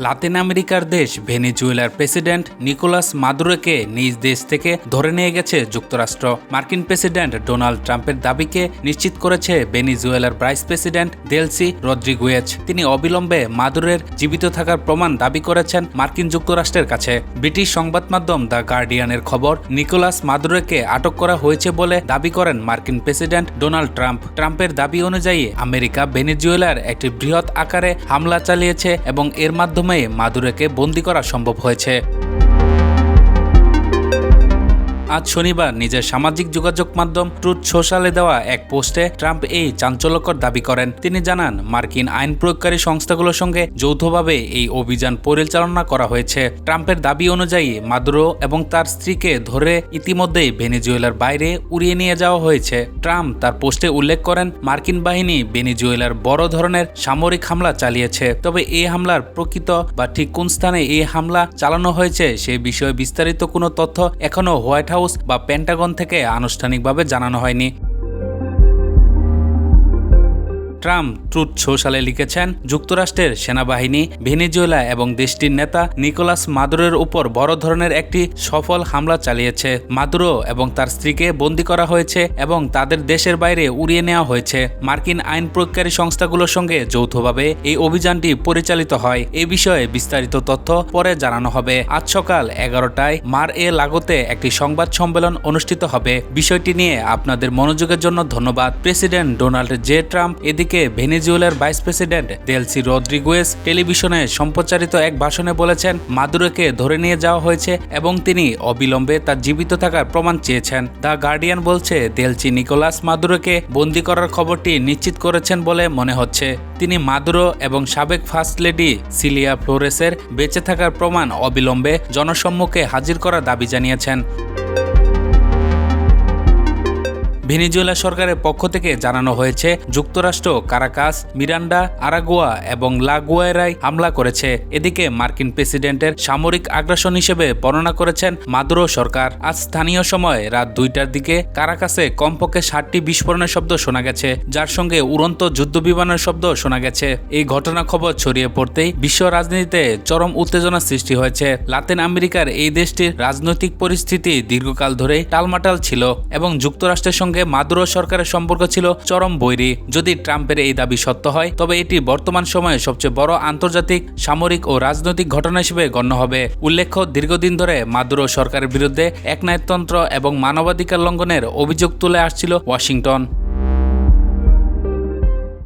লাতিন আমেরিকার দেশ ভেনেজুয়েলার প্রেসিডেন্ট নিকোলাস মাদুরোকে নিজ দেশ থেকে ধরে নিয়ে গেছে যুক্তরাষ্ট্র। মার্কিন প্রেসিডেন্ট ডোনাল্ড ট্রাম্পের দাবিকে নিশ্চিত করেছে ভেনেজুয়েলার ভাইস প্রেসিডেন্ট দেলসি রদ্রিগুয়েজ। তিনি অবিলম্বে মাদুরোর জীবিত থাকার প্রমাণ দাবি করেছেন মার্কিন যুক্তরাষ্ট্রের কাছে। ব্রিটিশ সংবাদ মাধ্যম দ্য গার্ডিয়ানের খবর, নিকোলাস মাদুরোকে আটক করা হয়েছে বলে দাবি করেন মার্কিন প্রেসিডেন্ট ডোনাল্ড ট্রাম্প। ট্রাম্পের দাবি অনুযায়ী আমেরিকা ভেনেজুয়েলার একটি বৃহৎ আকারে হামলা চালিয়েছে এবং এর মাধ্যমে মাদুরোকে বন্দী করা সম্ভব হয়েছে। আজ শনিবার নিজের সামাজিক যোগাযোগ মাধ্যম ট্রুথ সোশ্যালে দেওয়া এক পোস্টে ট্রাম্প এই চাঞ্চল্যকর দাবি করেন। তিনি জানান, মার্কিন আইন প্রয়োগকারী সংস্থাগুলোর সঙ্গে যৌথভাবে এই অভিযান পরিচালনা করা হয়েছে। ট্রাম্পের দাবি অনুযায়ী মাদুরো এবং তার স্ত্রীকে ধরে ইতিমধ্যেই ভেনেজুয়েলার বাইরে উড়িয়ে নিয়ে যাওয়া হয়েছে। ট্রাম্প তার পোস্টে উল্লেখ করেন, মার্কিন বাহিনী ভেনেজুয়েলার বড় ধরনের সামরিক হামলা চালিয়েছে, তবে এই হামলার প্রকৃত বা ঠিক কোন স্থানে এই হামলা চালানো হয়েছে সে বিষয়ে বিস্তারিত কোনো তথ্য এখনও হোয়াইট হাউস বা পেন্টাগন থেকে আনুষ্ঠানিকভাবে জানানো হয়নি। ট্রাম্প ট্রুথ সোশ্যালে লিখেছেন, যুক্তরাষ্ট্রের সেনাবাহিনী ভেনেজুয়েলা এবং দেশটির নেতা নিকোলাস মাদুরোর উপর বড় ধরনের একটি সফল হামলা চালিয়েছে। মাদুরো এবং তার স্ত্রীকে বন্দী করা হয়েছে এবং তাদের দেশের বাইরে উড়িয়ে নেওয়া হয়েছে। মার্কিন আইন প্রয়োগকারী সংস্থাগুলোর সঙ্গে যৌথভাবে এই অভিযানটি পরিচালিত হয়। এই বিষয়ে বিস্তারিত তথ্য পরে জানানো হবে। আজ সকাল 11টায় মার-এ লাগোতে একটি সংবাদ সম্মেলন অনুষ্ঠিত হবে। বিষয়টি নিয়ে আপনাদের মনোযোগের জন্য ধন্যবাদ। প্রেসিডেন্ট ডোনাল্ড জে ট্রাম্প এদিকে ভেনেজুয়েলার ভাইস প্রেসিডেন্ট দেলসি রদ্রিগুয়েজ টেলিভিশনে সম্প্রচারিত এক ভাষণে বলেছেন, মাদুরোকে ধরে নিয়ে যাওয়া হয়েছে এবং তিনি অবিলম্বে তার জীবিত থাকার প্রমাণ চেয়েছেন। দ্য গার্ডিয়ান বলছে, দেলসি নিকোলাস মাদুরোকে বন্দী করার খবরটি নিশ্চিত করেছেন বলে মনে হচ্ছে। তিনি মাদুরো এবং সাবেক ফার্স্ট লেডি সিলিয়া ফ্লোরেসের বেঁচে থাকার প্রমাণ অবিলম্বে জনসম্মুখে হাজির করার দাবি জানিয়েছেন। ভেনেজুয়েলা সরকারের পক্ষ থেকে জানানো হয়েছে, যুক্তরাষ্ট্র কারাকাস, মিরান্ডা, আরাগুয়া এবং লা গুয়াইরায় হামলা করেছে। এদিকে মার্কিন প্রেসিডেন্টের সামরিক আগ্রাসন হিসেবে বর্ণনা করেছেন মাদুরো সরকার। আজ স্থানীয় সময় রাত 2টার দিকে কারাকাসে কমপক্ষে 60টি বিস্ফোরণের শব্দ শোনা গেছে, যার সঙ্গে উড়ন্ত যুদ্ধবিমানের শব্দ শোনা গেছে। এই ঘটনা খবর ছড়িয়ে পড়তেই বিশ্ব রাজনীতিতে চরম উত্তেজনা সৃষ্টি হয়েছে। লাতিন আমেরিকার এই দেশটির রাজনৈতিক পরিস্থিতি দীর্ঘকাল ধরেই টালমাটাল ছিল এবং যুক্তরাষ্ট্রের সঙ্গে মাদুরো সরকারের সম্পর্ক ছিল চরম বৈরী। যদি ট্রাম্পের এই দাবি সত্য হয়, তবে এটি বর্তমান সময়ে সবচেয়ে বড় আন্তর্জাতিক সামরিক ও রাজনৈতিক ঘটনা হিসেবে গণ্য হবে। উল্লেখ্য, দীর্ঘদিন ধরে মাদুরো সরকারের বিরুদ্ধে একনায়কতন্ত্র এবং মানবাধিকার লঙ্ঘনের অভিযোগ তুলে আসছিল ওয়াশিংটন।